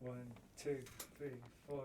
1, 2, 3, 4.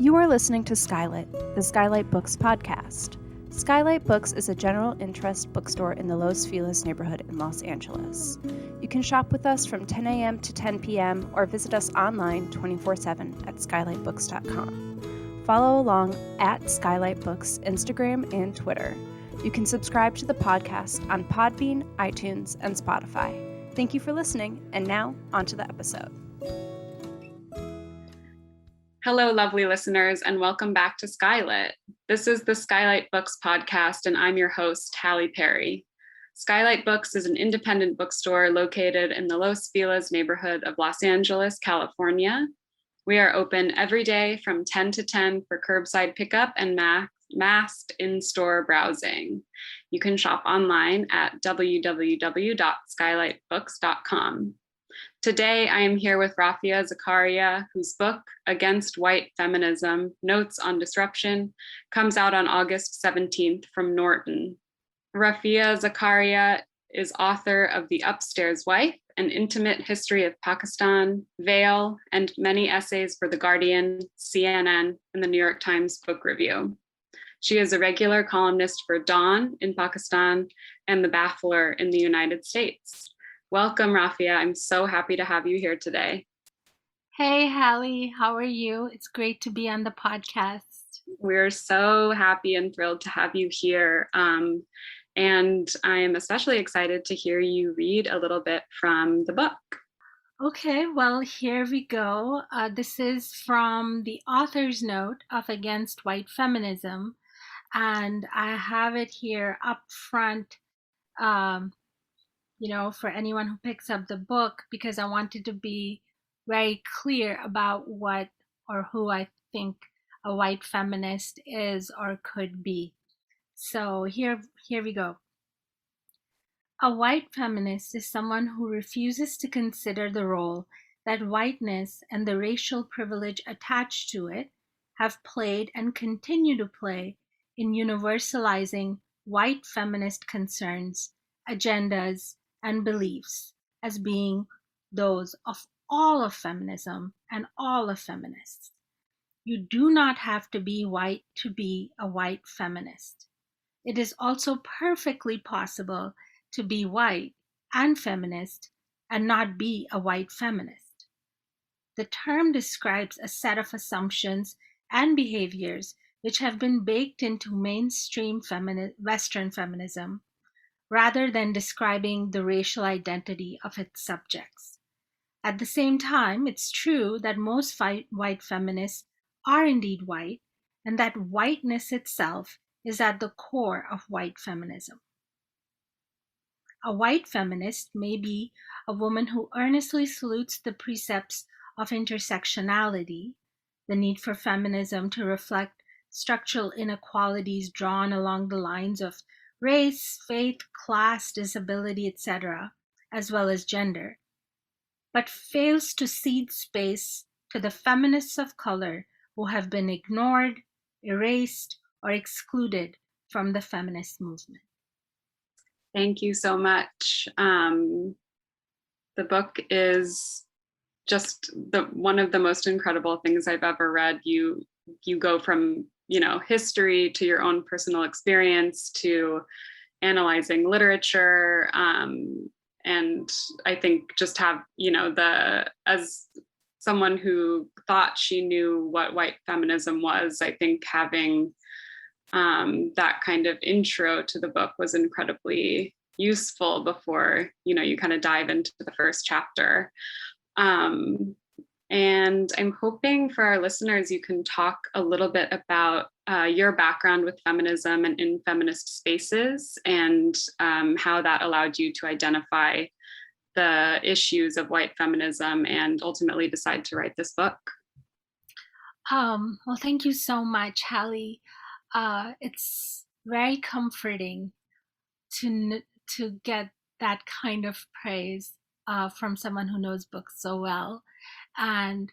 You are listening to SKYLIT, the SKYLIT Books podcast. SKYLIT Books is a general interest bookstore in the Los Feliz neighborhood in Los Angeles. You can shop with us from 10 a.m. to 10 p.m. or visit us online 24/7 at skylitbooks.com. Follow along at SKYLIT Books Instagram and Twitter. You can subscribe to the podcast on Podbean, iTunes, and Spotify. Thank you for listening, and now on to the episode. Hello, lovely listeners, and welcome back to SKYLIT. This is the SKYLIT Books podcast, and I'm your host, Hallie Perry. SKYLIT Books is an independent bookstore located in the Los Feliz neighborhood of Los Angeles, California. We are open every day from 10 to 10 for curbside pickup and masked in-store browsing. You can shop online at www.skylitbooks.com. Today, I am here with Rafia Zakaria, whose book, Against White Feminism, Notes on Disruption, comes out on August 17th from Norton. Rafia Zakaria is author of The Upstairs Wife, An Intimate History of Pakistan, Veil, and many essays for The Guardian, CNN, and the New York Times Book Review. She is a regular columnist for Dawn in Pakistan and The Baffler in the United States. Welcome, Rafia. I'm so happy to have you here today. Hey, Hallie. How are you? It's great to be on the podcast. We're so happy and thrilled to have you here. And I am especially excited to hear you read a little bit from the book. Okay, well, here we go. This is from the author's note of Against White Feminism. And I have it here up front, for anyone who picks up the book, because I wanted to be very clear about what or who I think a white feminist is or could be. So here we go. A white feminist is someone who refuses to consider the role that whiteness and the racial privilege attached to it have played and continue to play in universalizing white feminist concerns, agendas, and beliefs as being those of all of feminism and all of feminists. You do not have to be white to be a white feminist. It is also perfectly possible to be white and feminist and not be a white feminist. The term describes a set of assumptions and behaviors which have been baked into mainstream Western feminism, rather than describing the racial identity of its subjects. At the same time, it's true that most white feminists are indeed white, and that whiteness itself is at the core of white feminism. A white feminist may be a woman who earnestly salutes the precepts of intersectionality, the need for feminism to reflect structural inequalities drawn along the lines of race, faith, class, disability, etc., as well as gender, but fails to cede space to the feminists of color who have been ignored, erased, or excluded from the feminist movement. Thank you so much. The book is just one of the most incredible things I've ever read. You go from history to your own personal experience to analyzing literature, and I think just have as someone who thought she knew what white feminism was, I think having that kind of intro to the book was incredibly useful before you kind of dive into the first chapter. And I'm hoping for our listeners, you can talk a little bit about your background with feminism and in feminist spaces, and how that allowed you to identify the issues of white feminism and ultimately decide to write this book. Well, thank you so much, Hallie. it's very comforting to get that kind of praise from someone who knows books so well, and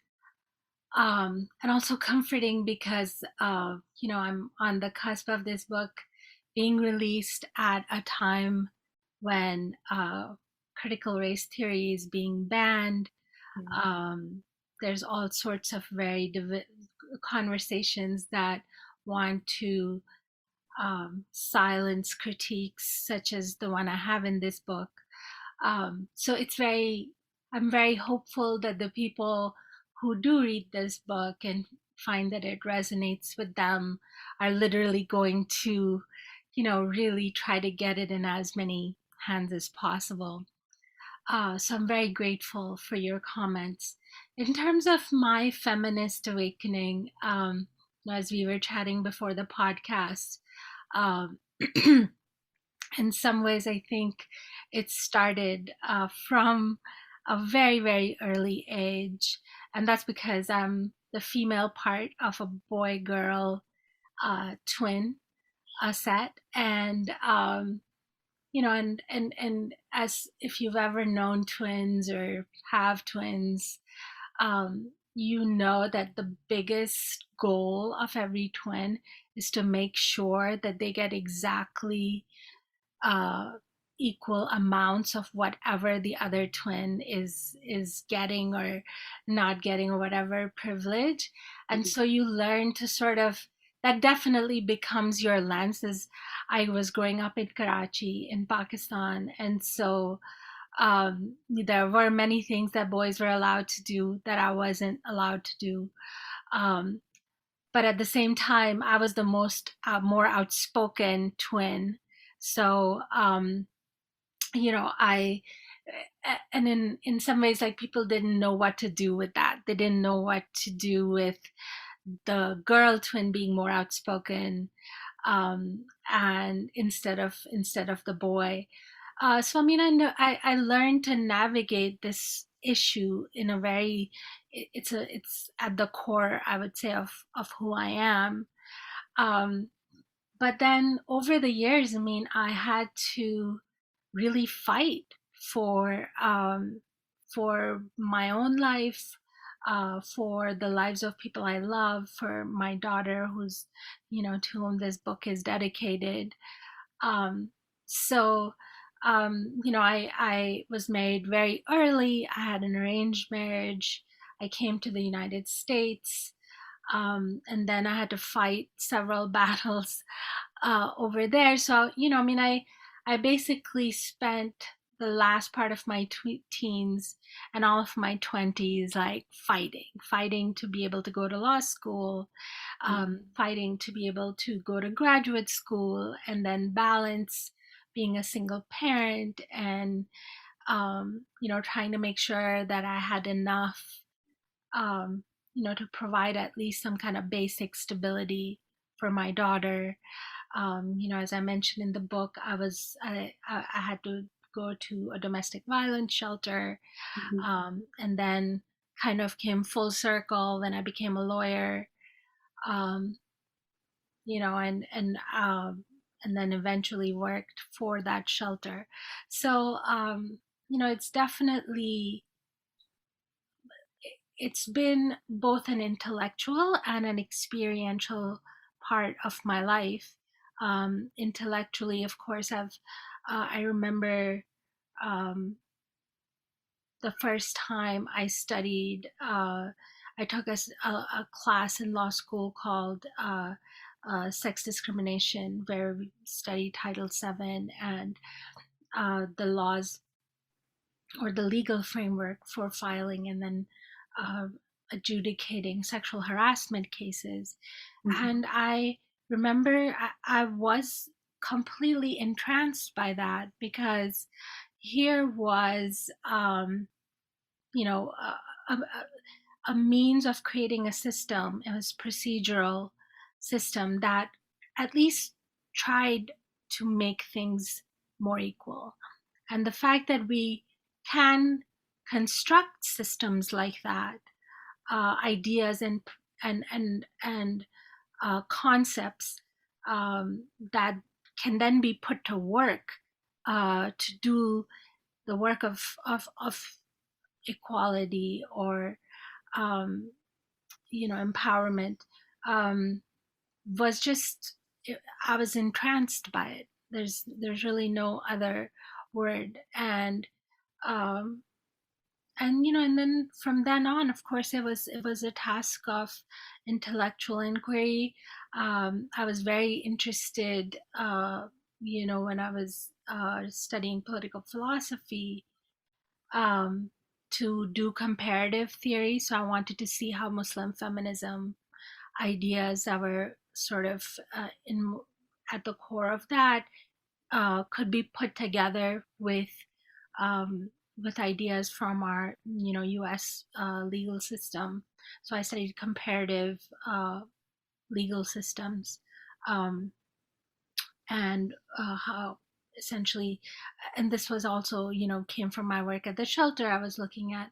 also comforting because I'm on the cusp of this book being released at a time when critical race theory is being banned. There's all sorts of very conversations that want to silence critiques such as the one I have in this book. So I'm very hopeful that the people who do read this book and find that it resonates with them are literally going to, really try to get it in as many hands as possible. So I'm very grateful for your comments. In terms of my feminist awakening, as we were chatting before the podcast, um, in some ways, I think it started from a very, very early age. And that's because I'm the female part of a boy girl twin set. And, and as if you've ever known twins or have twins, you know that the biggest goal of every twin is to make sure that they get exactly uh, equal amounts of whatever the other twin is getting or not getting, or whatever privilege. And so you learn to sort of, that definitely becomes your lens. As I was growing up in Karachi in Pakistan, and so there were many things that boys were allowed to do that I wasn't allowed to do. But at the same time, I was the more outspoken twin. So, I, and in some ways, like, people didn't know what to do with that. They didn't know what to do with the girl twin being more outspoken, and instead of the boy. So I mean, I learned to navigate this issue in a very, it's at the core, I would say, of who I am. But then over the years, I mean, I had to really fight for my own life, for the lives of people I love, for my daughter, who's, to whom this book is dedicated. Um, so, I was married very early. I had an arranged marriage. I came to the United States, and then I had to fight several battles over there. So, I mean, I basically spent the last part of my teens and all of my 20s like fighting to be able to go to law school, fighting to be able to go to graduate school, and then balance being a single parent and, trying to make sure that I had enough, to provide at least some kind of basic stability for my daughter. As I mentioned in the book, I had to go to a domestic violence shelter, and then kind of came full circle when I became a lawyer, um, and then eventually worked for that shelter. So, it's definitely, it's been both an intellectual and an experiential part of my life. Intellectually, of course, I remember the first time I studied. I took a class in law school called sex discrimination, where we studied Title VII and the laws or the legal framework for filing and then adjudicating sexual harassment cases. And I remember I was completely entranced by that, because here was, a, a means of creating a system. It was procedural system that at least tried to make things more equal. And the fact that we can construct systems like that, ideas and concepts that can then be put to work to do the work of equality or empowerment, was just, I was entranced by it. There's really no other word. Um, and then from then on, of course, it was a task of intellectual inquiry. I was very interested, when I was studying political philosophy, um, to do comparative theory. So I wanted to see how Muslim feminism ideas that were sort of in at the core of that could be put together um, with ideas from our U.S. Legal system. So I studied comparative legal systems, um, and how essentially, and this was also came from my work at the shelter. I was looking at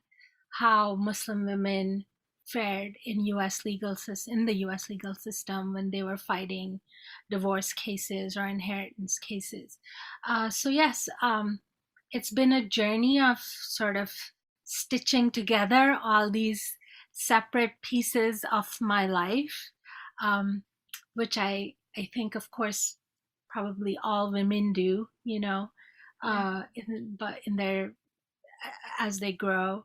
how Muslim women fared in in the US legal system when they were fighting divorce cases or inheritance cases. So yes, it's been a journey of sort of stitching together all these separate pieces of my life, um, which I think, of course, probably all women do, but in their as they grow,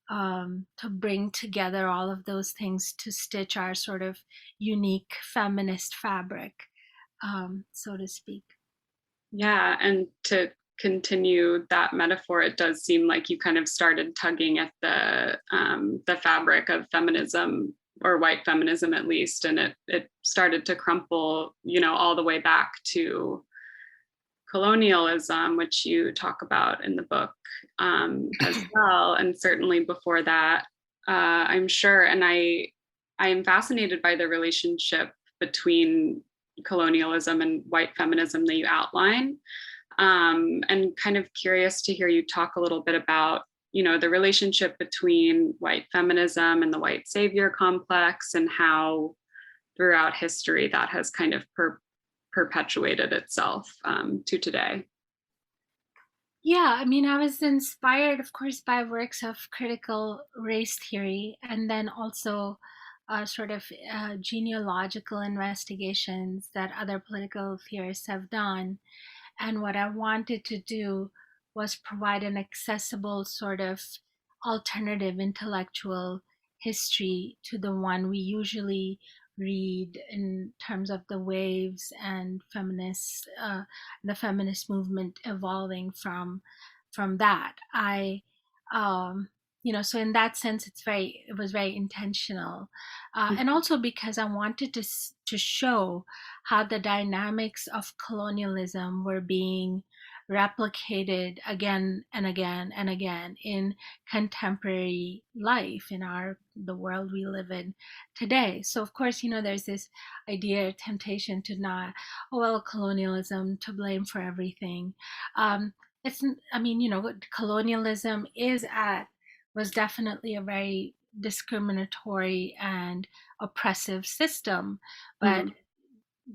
to bring together all of those things to stitch our sort of unique feminist fabric, so to speak. Yeah, and to continue that metaphor, it does seem like you kind of started tugging at the fabric of feminism, or white feminism at least, and it started to crumple, all the way back to colonialism, which you talk about in the book as well, and certainly before that, I'm sure. And I am fascinated by the relationship between colonialism and white feminism that you outline, and kind of curious to hear you talk a little bit about the relationship between white feminism and the white savior complex, and how throughout history that has kind of perpetuated itself to today. Yeah, I mean, I was inspired, of course, by works of critical race theory, and then also sort of genealogical investigations that other political theorists have done. And what I wanted to do was provide an accessible sort of alternative intellectual history to the one we usually read in terms of the waves and the feminist movement evolving from that. So in that sense, it was very intentional, and also because I wanted to show how the dynamics of colonialism were being replicated again and again and again in contemporary life in the world we live in today. So of course, there's this idea, temptation to not, oh well, colonialism to blame for everything. It's, I mean, colonialism was definitely a very discriminatory and oppressive system, but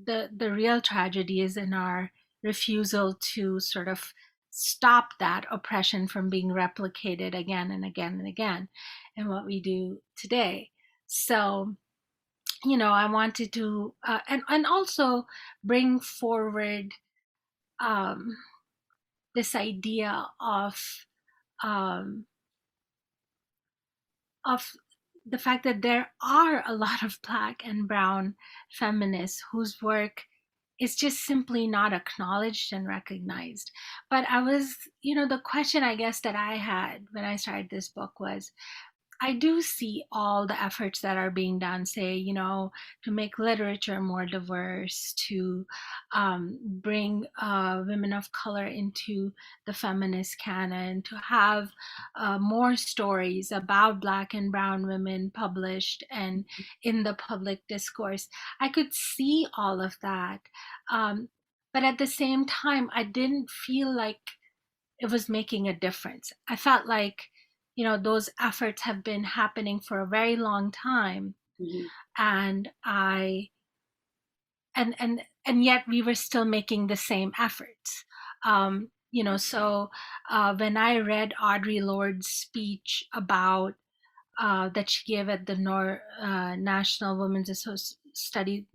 the real tragedy is in our refusal to sort of stop that oppression from being replicated again and again and again in what we do today. So I wanted to and also bring forward um, this idea um, of the fact that there are a lot of Black and brown feminists whose work is just simply not acknowledged and recognized. But the question I guess that I had when I started this book was, I do see all the efforts that are being done, say, to make literature more diverse, to bring women of color into the feminist canon, to have more stories about Black and brown women published and in the public discourse. I could see all of that. But at the same time, I didn't feel like it was making a difference. I felt like, those efforts have been happening for a very long time. And I and yet we were still making the same efforts. So when I read Audre Lorde's speech about that she gave at the National Women's Studies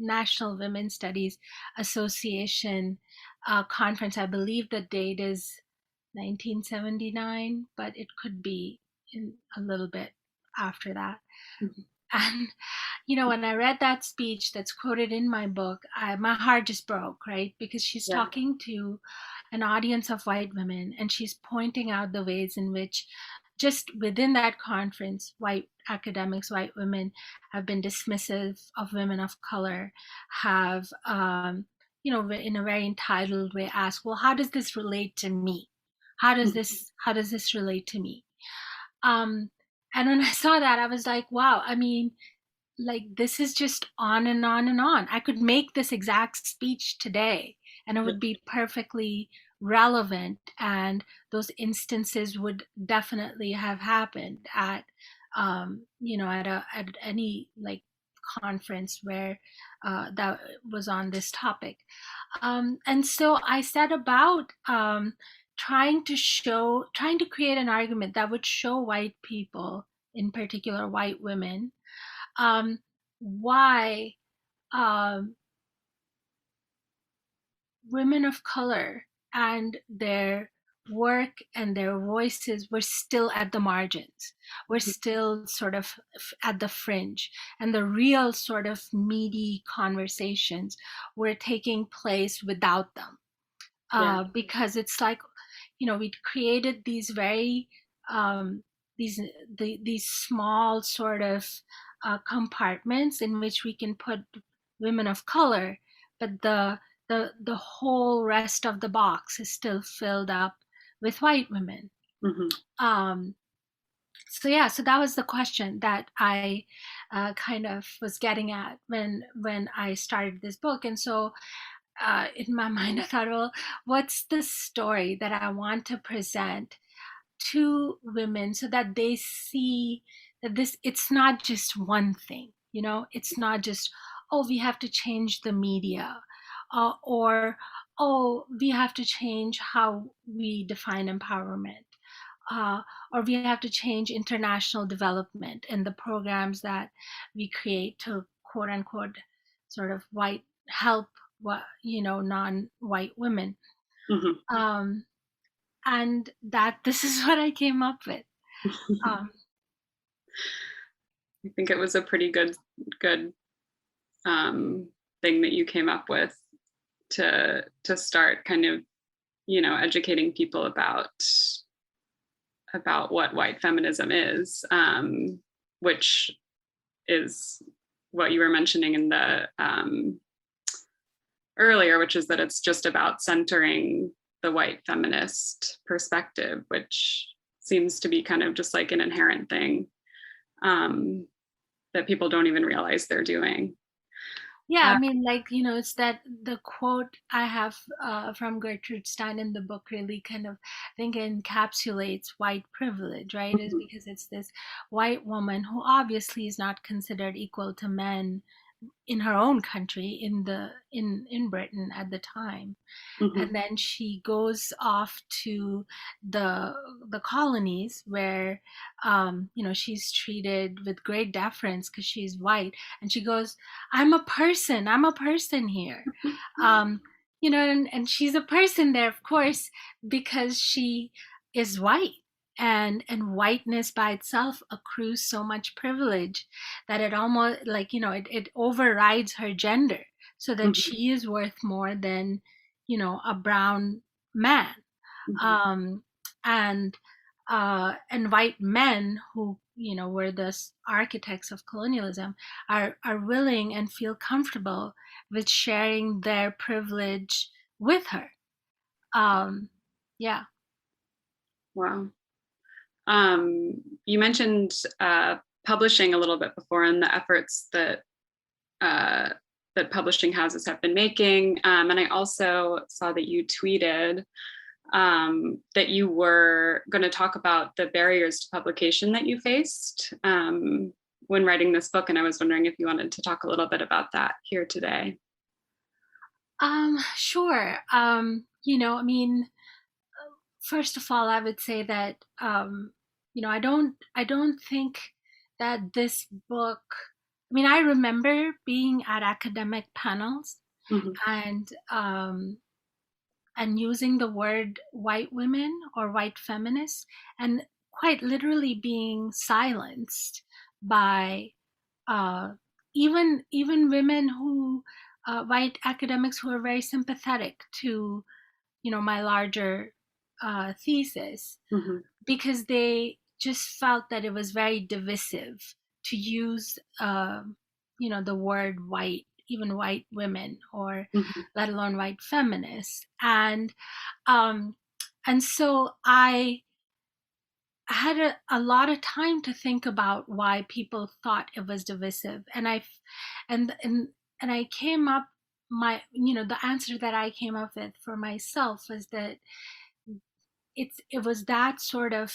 Association conference, I believe the date is 1979, but it could be in a little bit after that. Mhm. And when I read that speech that's quoted in my book, my heart just broke, right? Because she's talking to an audience of white women, and she's pointing out the ways in which just within that conference, white academics, white women have been dismissive of women of color, have, in a very entitled way asked, well, how does this relate to me? How does this relate to me? And when I saw that, I was like, wow, I mean, like, this is just on and on and on. I could make this exact speech today and it would be perfectly relevant, and those instances would definitely have happened at at any like conference where that was on this topic. And so I set about trying to create an argument that would show white people, in particular white women, why women of color and their work and their voices were still at the margins, were still sort of at the fringe, and the real sort of meaty conversations were taking place without them. Because it's like, we'd created these very these small sort of compartments in which we can put women of color, but the whole rest of the box is still filled up with white women. So that was the question that I kind of was getting at when I started this book. And so in my mind, I thought, well, what's the story that I want to present to women so that they see that it's not just one thing, it's not just, oh, we have to change the media, or, oh, we have to change how we define empowerment, or we have to change international development and the programs that we create to quote unquote sort of help non-white women. And that this is what I came up with. I think it was a pretty good thing that you came up with to start kind of educating people about what white feminism is, which is what you were mentioning in the earlier, which is that it's just about centering the white feminist perspective, which seems to be kind of just like an inherent thing that people don't even realize they're doing. Yeah, I mean, like, it's that the quote I have from Gertrude Stein in the book really kind of, I think, encapsulates white privilege, right? Is because it's this white woman who obviously is not considered equal to men in her own country, in Britain at the time. And then she goes off to the colonies where she's treated with great deference because she's white, and she goes, I'm a person here. And she's a person there, of course, because she is white. And whiteness by itself accrues so much privilege that it almost like, it overrides her gender, so that she is worth more than, a brown man. And white men who, were the architects of colonialism are willing and feel comfortable with sharing their privilege with her. Yeah. Wow. You mentioned publishing a little bit before, and the efforts that that publishing houses have been making. And I also saw that you tweeted that you were going to talk about the barriers to publication that you faced when writing this book. And I was wondering if you wanted to talk a little bit about that here today. Sure. I mean, first of all, I would say that I don't think that this book. I mean, I remember being at academic panels Mhm. and using the word white women or white feminists, and quite literally being silenced by uh, even women who white academics who are very sympathetic to my larger thesis, Mhm. because they just felt that it was very divisive to use the word white, even white women, or Mhm. let alone white feminists. Um and so I had a lot of time to think about why people thought it was divisive, and I came up, the answer that I came up with for myself was that it was that sort of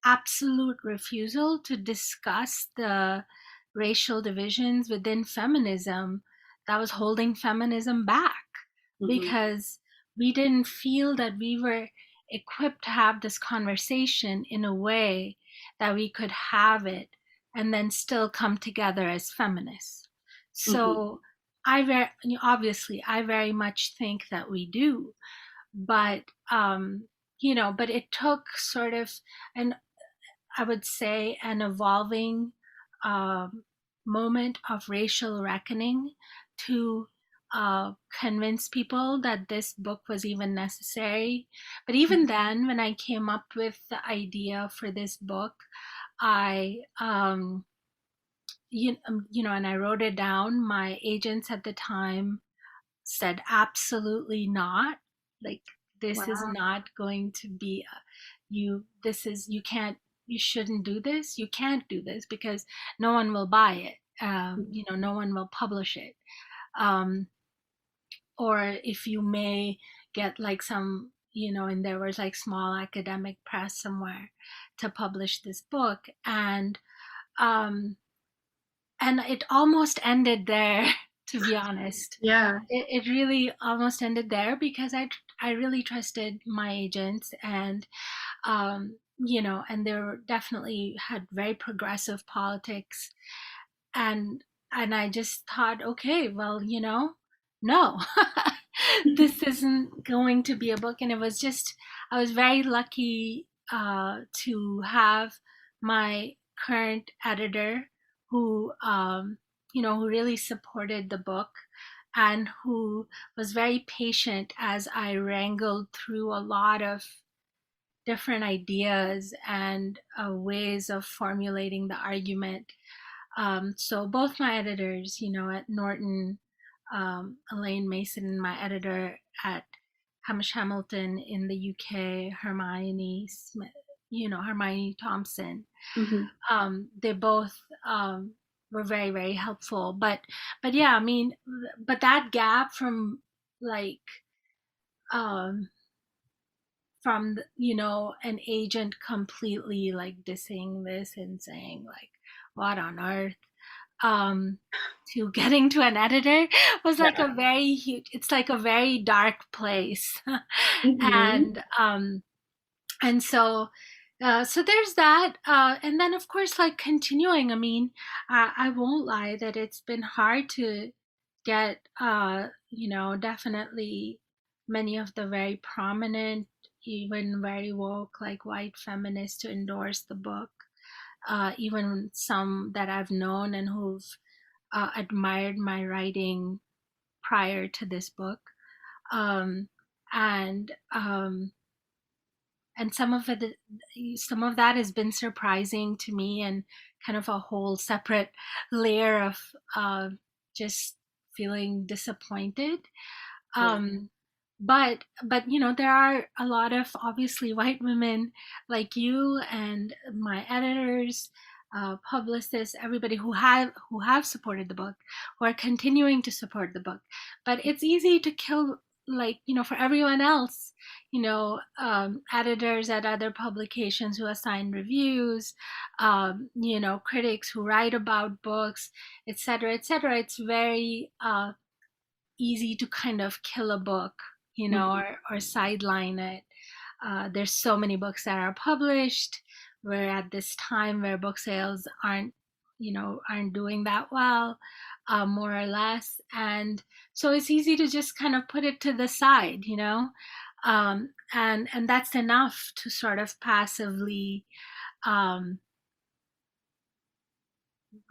absolute refusal to discuss the racial divisions within feminism that was holding feminism back, Mhm. because we didn't feel that we were equipped to have this conversation in a way that we could have it and then still come together as feminists. Mhm. So obviously I very much think that we do, but but it took sort of an I would say an evolving um, moment of racial reckoning to convince people that this book was even necessary. But even then, when I came up with the idea for this book, I and I wrote it down. My agents at the time said absolutely not, like, this is Wow. not going to be you can't, you shouldn't do this, you can't do this, because no one will buy it, no one will publish it, um, or if you may get like some, and there was like small academic press somewhere to publish this book, um and it almost ended there to be honest. Yeah. It really almost ended there, because I really trusted my agents, and and they were definitely had very progressive politics, and I just thought, okay, well, no, this isn't going to be a book. And it was just, I was very lucky to have my current editor who who really supported the book, and who was very patient as I wrangled through a lot of different ideas and ways of formulating the argument. So both my editors, at Norton, Elaine Mason, and my editor at Hamish Hamilton in the UK, Hermione Smith, Hermione Thompson, Mhm. they both were very, very helpful. But yeah, I mean, but that gap from like um, an agent completely like dissing this and saying like, what on earth, um to getting to an editor was like Yeah. a very huge, it's like a very dark place. Mhm. and so so there's that, and then of course, like, continuing, I mean, I won't lie that it's been hard to get definitely many of the very prominent, even very woke, like white feminists to endorse the book, even some that I've known and who've admired my writing prior to this book, um, and some of that has been surprising to me, and kind of a whole separate layer of just feeling disappointed. Yeah. um, but there are a lot of obviously white women like you and my editors, publicists, everybody who have supported the book, who are continuing to support the book. But it's easy to kill, like, for everyone else, editors at other publications who assign reviews, critics who write about books, etc., etc. It's very easy to kind of kill a book, or sideline it. There's so many books that are published. We're at this time where book sales aren't doing that well, more or less. And so it's easy to just kind of put it to the side, and that's enough to sort of passively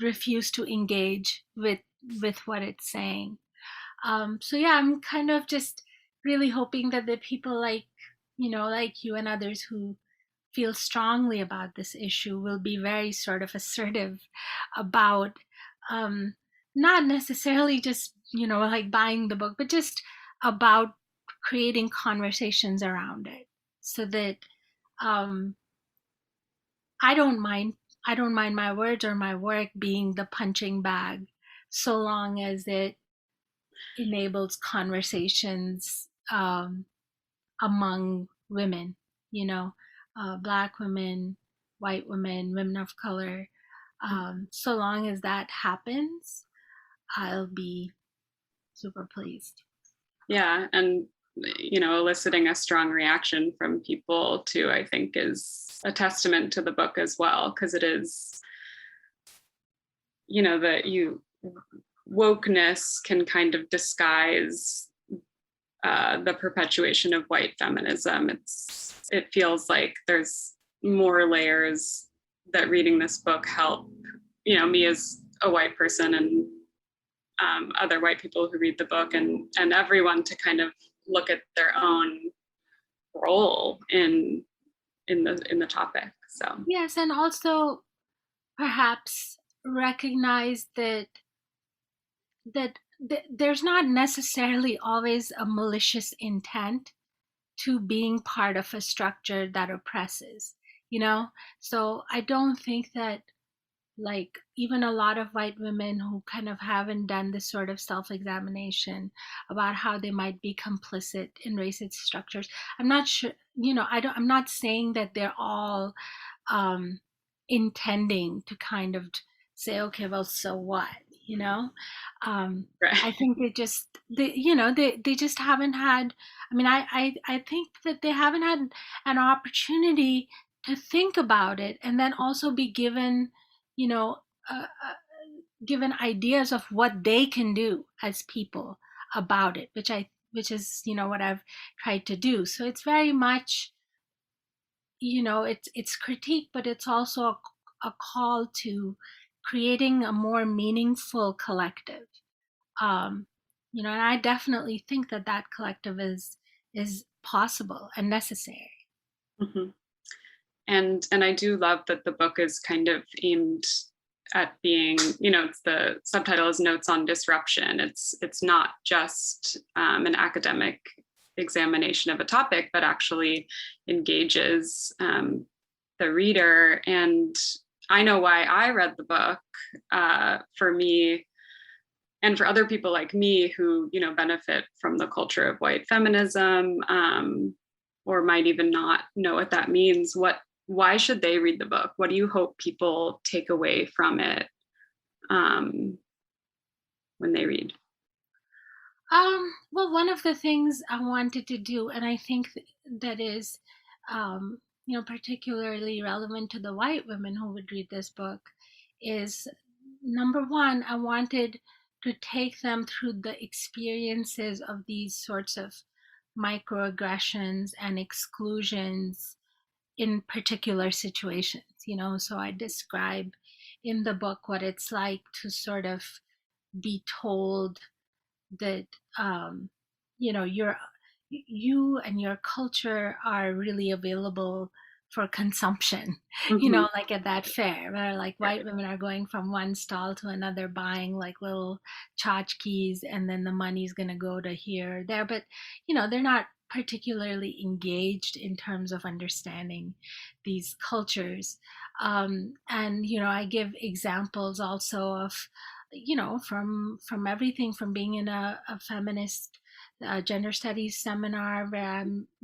refuse to engage with what it's saying. So yeah, I'm kind of just really hoping that the people like you and others who feel strongly about this issue will be very sort of assertive about not necessarily just like buying the book, but just about creating conversations around it, so that um, I don't mind my words or my work being the punching bag, so long as it enables conversations among women, Black women, white women, women of color. So long as that happens, I'll be super pleased. Yeah, and eliciting a strong reaction from people too, I think, is a testament to the book as well, because it is, that wokeness can kind of disguise the perpetuation of white feminism. It feels like there's more layers that reading this book help, me as a white person and other white people who read the book, and everyone to kind of look at their own role in the topic. So yes, and also perhaps recognize that there's not necessarily always a malicious intent to being part of a structure that oppresses, so I don't think that, like, even a lot of white women who kind of haven't done this sort of self-examination about how they might be complicit in racist structures, I'm not sure, I'm not saying that they're all intending to kind of say, okay, well, so what, right. I think they just haven't had, I think that they haven't had an opportunity to think about it, and then also be given, you know given ideas of what they can do as people about it, which is what I've tried to do. So it's very much, it's critique, but it's also a call to creating a more meaningful collective. And I definitely think that collective is possible and necessary. Mm-hmm. And I do love that the book is kind of aimed at being, it's the subtitle is Notes on Disruption. It's not just an academic examination of a topic, but actually engages the reader. And I know why I read the book. For me, and for other people like me who, benefit from the culture of white feminism, or might even not know what that means, why should they read the book? What do you hope people take away from it when they read? Well, one of the things I wanted to do, and I think that is, particularly relevant to the white women who would read this book, is, number one, I wanted to take them through the experiences of these sorts of microaggressions and exclusions in particular situations. So I describe in the book what it's like to sort of be told that you and your culture are really available for consumption. Mm-hmm. Like at that fair where, like, white women are going from one stall to another buying like little tchotchkes, and then the money's going to go to here or there, but they're not particularly engaged in terms of understanding these cultures. And I give examples also of, from everything from being in a feminist gender studies seminar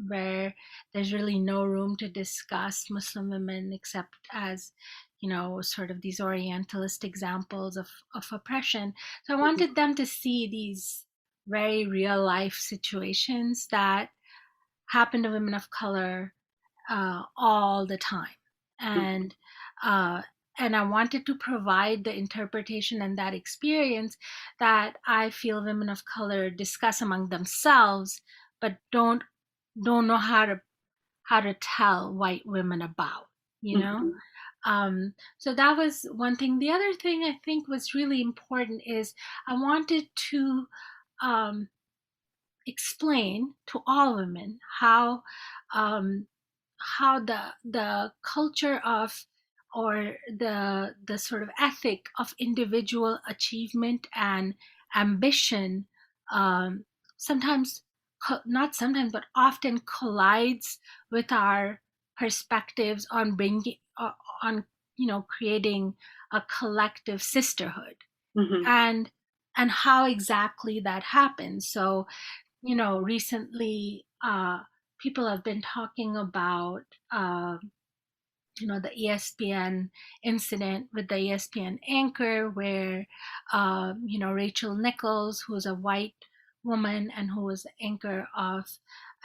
where there's really no room to discuss Muslim women except as, sort of these Orientalist examples of oppression. So I wanted them to see these very real life situations that happen to women of color all the time. And and I wanted to provide the interpretation and that experience that I feel women of color discuss among themselves, but don't know how to tell white women about, you know? So that was one thing. The other thing I think was really important is I wanted to um, explain to all women um, how the culture of, or the sort of ethic of individual achievement and ambition um, sometimes, not sometimes, but often collides with our perspectives on bringing on, you know, creating a collective sisterhood, Mm-hmm. and how exactly that happens. So, you know, recently people have been talking about you know, the ESPN incident with the ESPN anchor where you know, Rachel Nichols, who's a white woman and who was the anchor of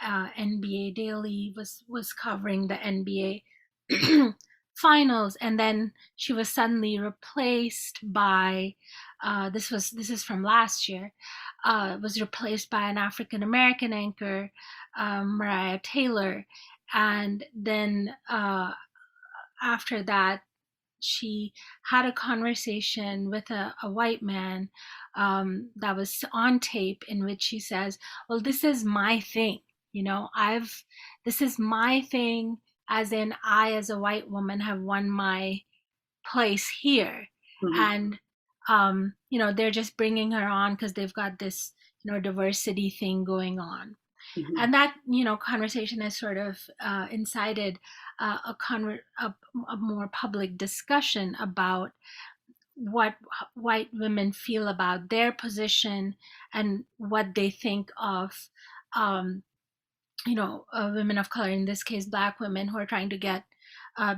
NBA Daily, was covering the NBA finals, and then she was suddenly replaced by this is from last year, was replaced by an African American anchor, Mariah Taylor, and then after that, she had a conversation with a white man that was on tape, in which she says, well, this is my thing, you know, this is my thing, as in I as a white woman have won my place here. Mm-hmm. And you know, they're just bringing her on because they've got this, you know, diversity thing going on. Mm-hmm. And that, you know, conversation has sort of incited a more public discussion about what white women feel about their position and what they think of um, you know, women of color, in this case Black women, who are trying to get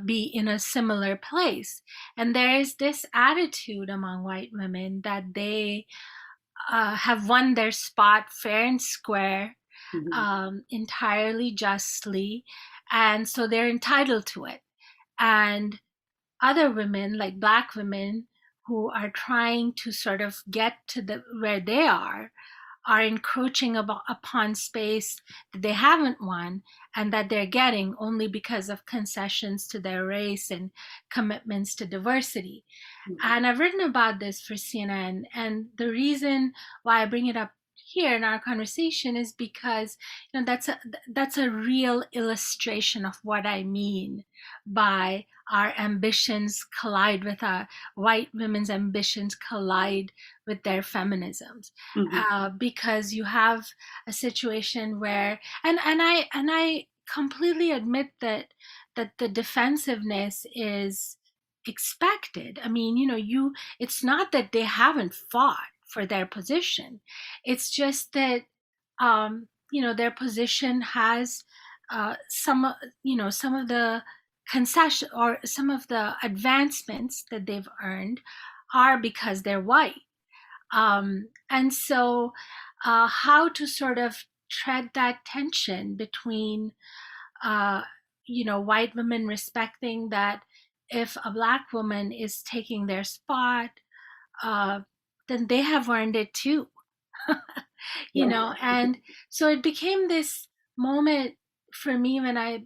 be in a similar place. And there is this attitude among white women that they have won their spot fair and square, Mm-hmm. entirely justly, and so they're entitled to it. And other women, like Black women, who are trying to sort of get to the where they are encroaching upon space that they haven't won and that they're getting only because of concessions to their race and commitments to diversity. Mm-hmm. And I've written about this for CNN. And the reason why I bring it up here in our conversation is because, you know, that's a real illustration of what I mean by our ambitions collide with our white women's ambitions collide with their feminisms. Mm-hmm. Because you have a situation where, and I completely admit that the defensiveness is expected. I mean, you know, it's not that they haven't fought for their position. It's just that you know, their position has some, you know, some of the concession or some of the advancements that they've earned are because they're white. And so how to sort of tread that tension between uh, you know, white women respecting that if a Black woman is taking their spot, uh, then they have earned it too. You Yeah. know, and so it became this moment for me when I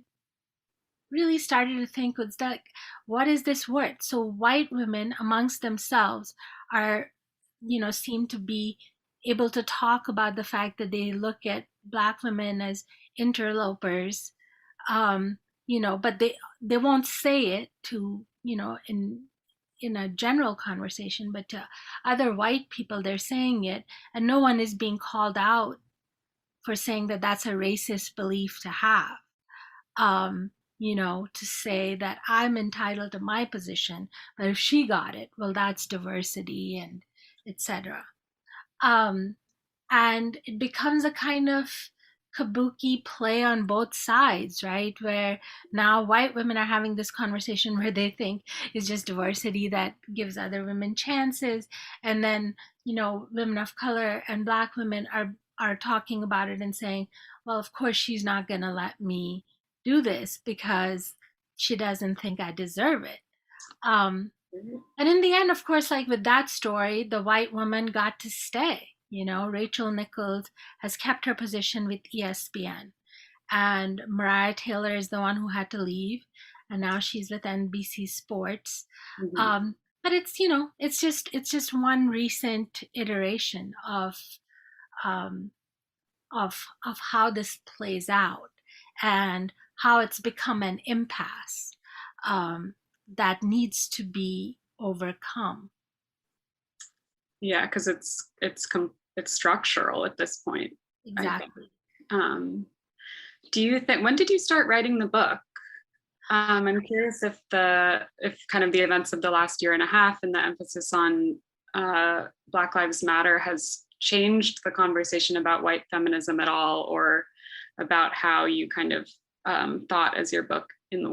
really started to think, was that, what is this word? So white women amongst themselves are, you know, seem to be able to talk about the fact that they look at Black women as interlopers, um, you know, but they won't say it to, you know, in a general conversation, but to other white people they're saying it, and no one is being called out for saying that that's a racist belief to have. You know, to say that I'm entitled to my position, but if she got it, well, that's diversity and etc. Um, and it becomes a kind of kabuki play on both sides, right? Where now white women are having this conversation where they think it's just diversity that gives other women chances. And then, women of color and Black women are talking about it and saying, well, of course she's not going to let me do this because she doesn't think I deserve it. And in the end, of course, like with that story, the white woman got to stay. Rachel Nichols has kept her position with ESPN, and Mariah Taylor is the one who had to leave, and now she's with NBC Sports. But it's just one recent iteration um, of how this plays out and how it's become an impasse that needs to be overcome. Yeah, because it's structural at this point. Exactly. Do you think, when did you start writing the book? I'm curious if kind of the events of the last year and a half and the emphasis on Black Lives Matter has changed the conversation about white feminism at all, or about how you kind of thought of your book in the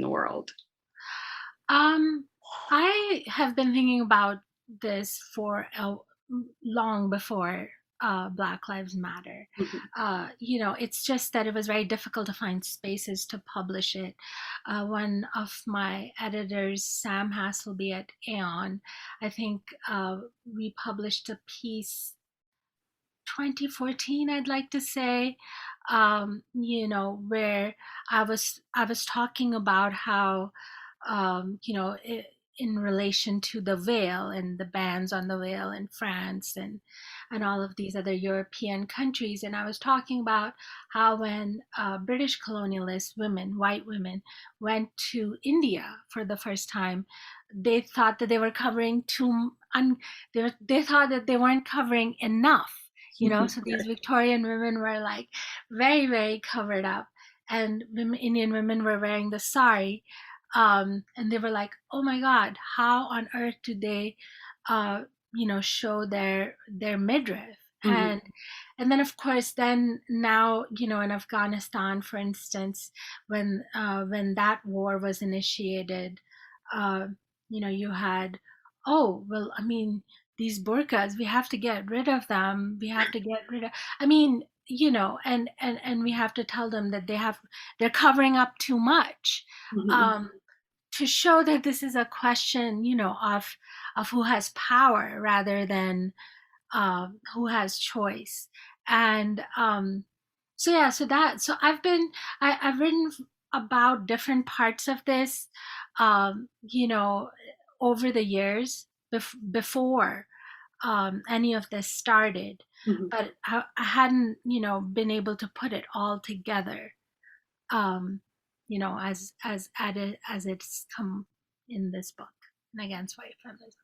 world. I have been thinking about this for long before Black Lives Matter. It's just that it was very difficult to find spaces to publish it. One of my editors, Sam Hasselby at Aeon, I think we published a piece 2014, I'd like to say, where I was talking about how in relation to the veil and the bans on the veil in France and all of these other European countries. And I was talking about how when British colonialist women, white women, went to India for the first time, they thought that they were covering they thought that they weren't covering enough. So these Victorian women were like very, very covered up, and Indian women were wearing the sari. And they were like, oh my God, how on earth do they, show their midriff? And then of course, now, in Afghanistan, for instance, when that war was initiated, you had, oh, well, I mean, these burqas, we have to get rid of them. We have to get rid of, I mean, and we have to tell them that they're covering up too much. To show that this is a question, of who has power rather than who has choice. And so I've written about different parts of this, over the years before any of this started, but I hadn't, been able to put it all together. As it's come in this book, and Against White Feminism.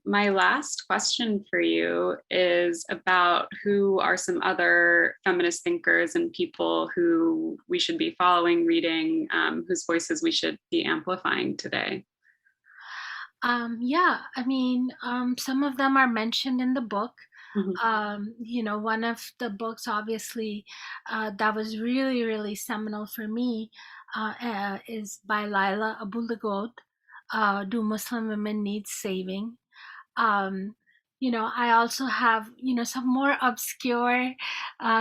My last question for you is about who are some other feminist thinkers and people who we should be following, reading, whose voices we should be amplifying today. Some of them are mentioned in the book. One of the books, obviously, that was really, really seminal for me is by Laila Abulagod, Do Muslim Women Need Saving? I also have, some more obscure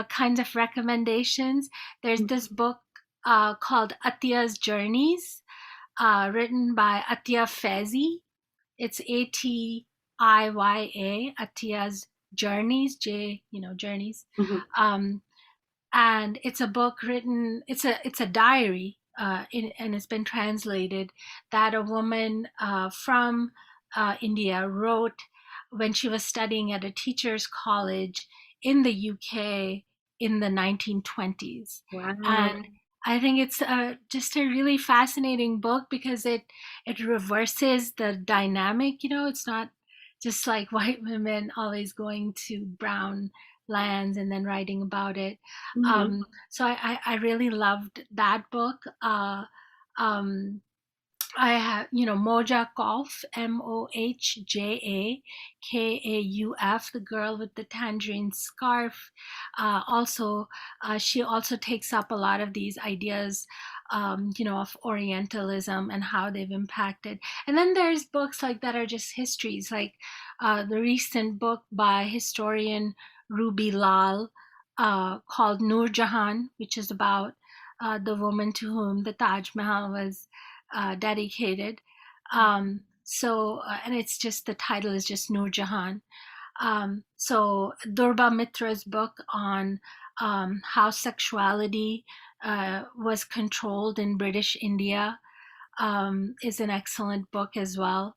kinds of recommendations. There's this book called Atiya's Journeys, written by Atiya Faizi. It's Atiya, Atiya's Journeys, Journeys. And it's a book written, it's a diary, and it's been translated, that a woman from India wrote when she was studying at a teacher's college in the UK in the 1920s. Wow. And I think it's just a really fascinating book because it reverses the dynamic. It's not just like white women always going to brown lands and then writing about it. So I really loved that book. I have, Moja Kauf, Mojakauf, the girl with the tangerine scarf. She also takes up a lot of these ideas, of Orientalism and how they've impacted. And then there's books like that are just histories, like the recent book by historian Ruby Lal called Noor Jahan, which is about the woman to whom the Taj Mahal was dedicated. And it's just, the title is just Noor Jahan. So Durba Mitra's book on how sexuality was controlled in British India is an excellent book as well.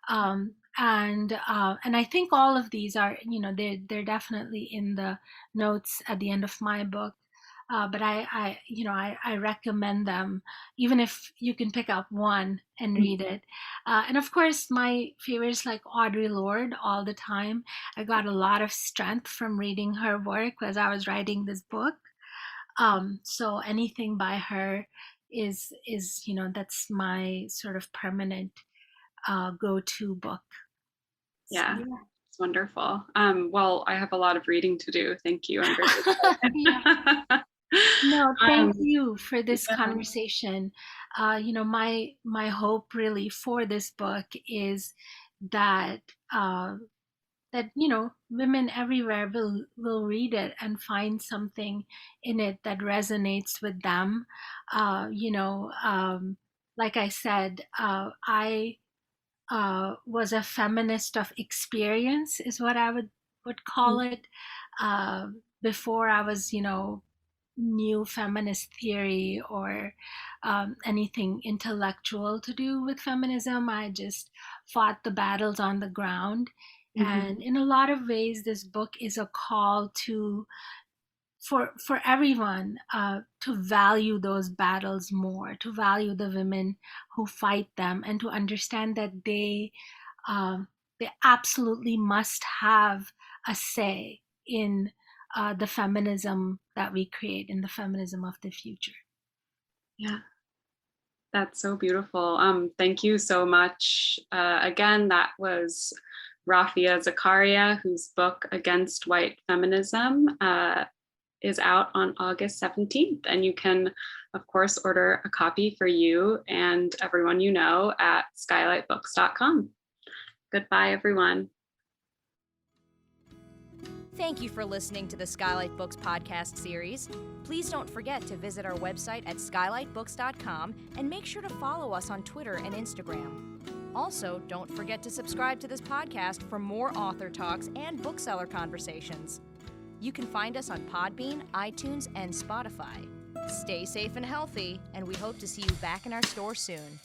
And I think all of these are, they're definitely in the notes at the end of my book. But I recommend them, even if you can pick up one and read it. And of course, my favorites like Audre Lorde all the time. I got a lot of strength from reading her work as I was writing this book. So anything by her is that's my sort of permanent go-to book. Yeah. So, it's wonderful. Well, I have a lot of reading to do. Thank you. No, thank you for this conversation. My hope really for this book is that women everywhere will read it and find something in it that resonates with them. Like I said, I was a feminist of experience, is what I would call it. Before I was, new feminist theory or anything intellectual to do with feminism. I just fought the battles on the ground. And in a lot of ways, this book is a call for everyone to value those battles more, to value the women who fight them, and to understand that they absolutely must have a say in the feminism that we create, in the feminism of the future. Yeah, that's so beautiful. Thank you so much. Again, that was Rafia Zakaria, whose book Against White Feminism is out on August 17th. And you can, of course, order a copy for you and everyone you know at skylitbooks.com. Goodbye, everyone. Thank you for listening to the Skylight Books podcast series. Please don't forget to visit our website at skylitbooks.com and make sure to follow us on Twitter and Instagram. Also, don't forget to subscribe to this podcast for more author talks and bookseller conversations. You can find us on Podbean, iTunes, and Spotify. Stay safe and healthy, and we hope to see you back in our store soon.